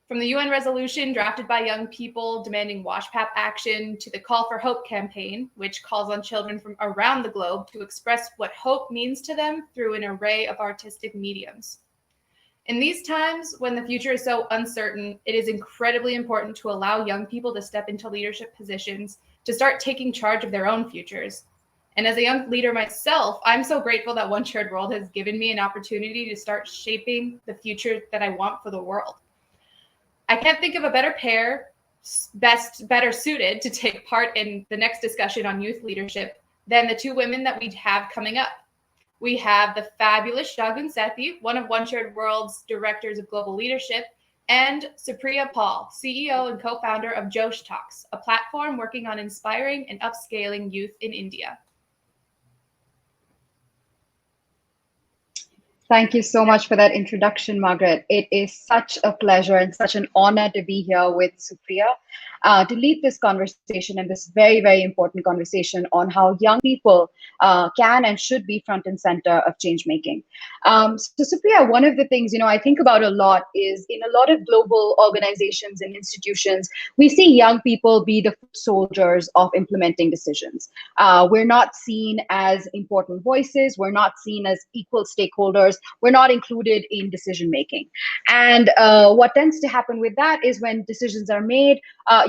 From the UN resolution drafted by young people demanding WashPap action to the Call for Hope campaign, which calls on children from around the globe to express what hope means to them through an array of artistic mediums. In these times, when the future is so uncertain, it is incredibly important to allow young people to step into leadership positions, to start taking charge of their own futures. And as a young leader myself, I'm so grateful that OneShared.World has given me an opportunity to start shaping the future that I want for the world. I can't think of a better pair, better suited to take part in the next discussion on youth leadership than the two women that we have coming up. We have the fabulous Shagun Sethi, one of OneShared.World's directors of global leadership, and Supriya Paul, CEO and co-founder of Josh Talks, a platform working on inspiring and upscaling youth in India. Thank you so much for that introduction, Margaret. It is such a pleasure and such an honor to be here with Supriya to lead this conversation and this very, very important conversation on how young people can and should be front and center of change making. So Supriya, one of the things I think about a lot is in a lot of global organizations and institutions, we see young people be the foot soldiers of implementing decisions. We're not seen as important voices. We're not seen as equal stakeholders. We're not included in decision making. And what tends to happen with that is when decisions are made,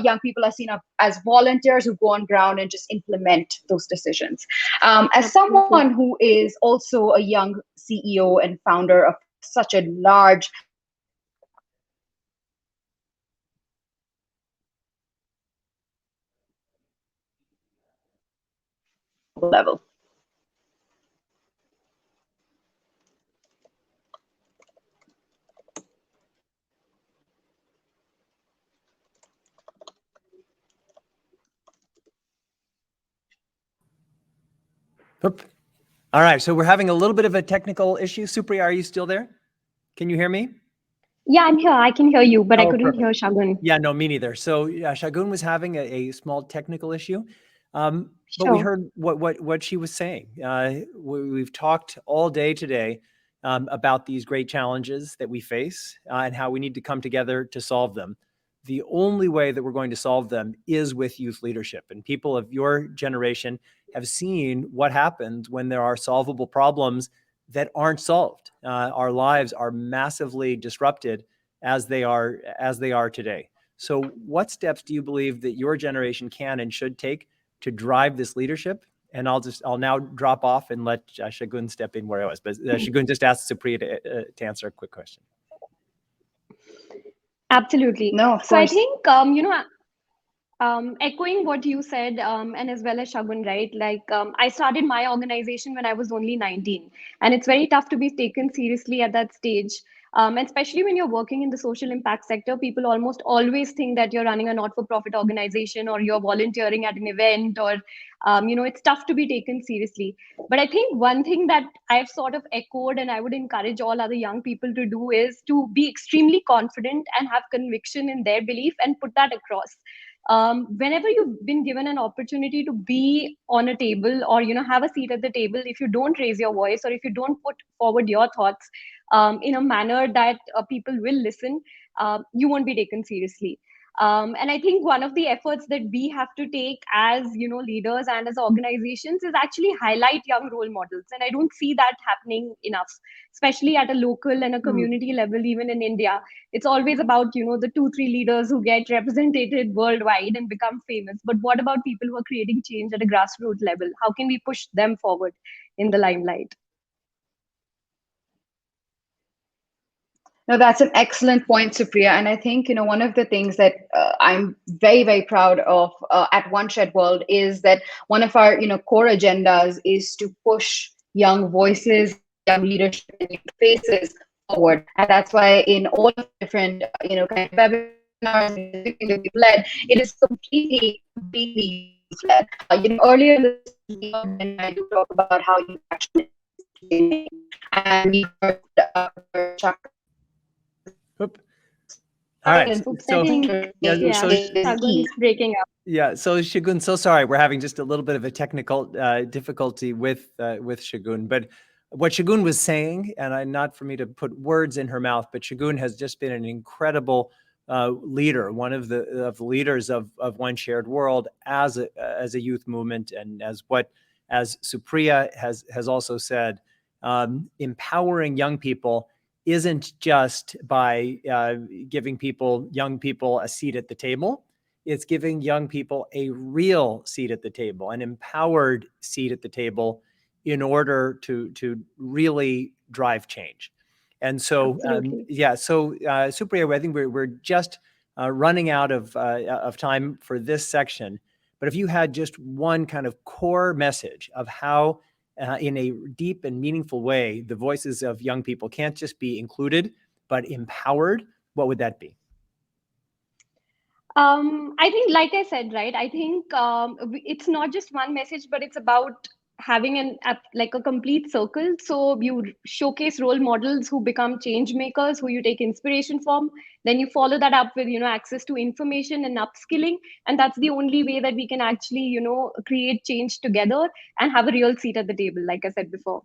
young people are seen as volunteers who go on ground and just implement those decisions. As someone who is also a young CEO and founder of such a large level. Oop. All right, so we're having a little bit of a technical issue. Supriya, are you still there? Can you hear me? Yeah, I'm here. I can hear you, but I couldn't perfect. hear Shagun. Yeah, no, me neither. So Shagun was having a small technical issue, but Sure. we heard what she was saying. We've talked all day today about these great challenges that we face and how we need to come together to solve them. The only way that we're going to solve them is with youth leadership. And people of your generation have seen what happens when there are solvable problems that aren't solved. Our lives are massively disrupted as they are today. So what steps do you believe that your generation can and should take to drive this leadership? And I'll now drop off and let Shagun step in where I was. But Shagun just asked Supriya to answer a quick question. Absolutely. No, of course. So I think, echoing what you said, and as well as Shagun, right? Like, I started my organization when I was only 19, and it's very tough to be taken seriously at that stage. And especially when you're working in the social impact sector, people almost always think that you're running a not-for-profit organization or you're volunteering at an event, or it's tough to be taken seriously. But I think one thing that I've sort of echoed and I would encourage all other young people to do is to be extremely confident and have conviction in their belief and put that across. Whenever you've been given an opportunity to be on a table or have a seat at the table, if you don't raise your voice or if you don't put forward your thoughts in a manner that people will listen, you won't be taken seriously. And I think one of the efforts that we have to take as leaders and as organizations is actually highlight young role models, and I don't see that happening enough, especially at a local and a community level. Even in India, it's always about the 2-3 leaders who get represented worldwide and become famous, but what about people who are creating change at a grassroots level? How can we push them forward in the limelight? No, that's an excellent point, Supriya. And I think, one of the things that I'm very, very proud of at OneShared.World is that one of our, core agendas is to push young voices, young leadership, and young faces forward. And that's why in all of the different, kind of webinars that we've led, it is completely led. Earlier in the I do talk about how you actually and we heard Chuck. Oop. All right. So Shagun's breaking up. Yeah. So Shagun, so sorry, we're having just a little bit of a technical difficulty with Shagun. But what Shagun was saying, and not for me to put words in her mouth, but Shagun has just been an incredible leader, one of the leaders of OneShared.World as a youth movement, and as Supriya has also said, empowering young people isn't just by giving young people a seat at the table. It's giving young people a real seat at the table, an empowered seat at the table, in order to really drive change. And so, Supriya, I think we're just running out of time for this section. But if you had just one kind of core message of how, in a deep and meaningful way, the voices of young people can't just be included, but empowered, what would that be? I think, like I said, right, I think it's not just one message, but it's about having like a complete circle. So you showcase role models who become change makers, who you take inspiration from. Then you follow that up with, access to information and upskilling. And that's the only way that we can actually, create change together and have a real seat at the table, like I said before.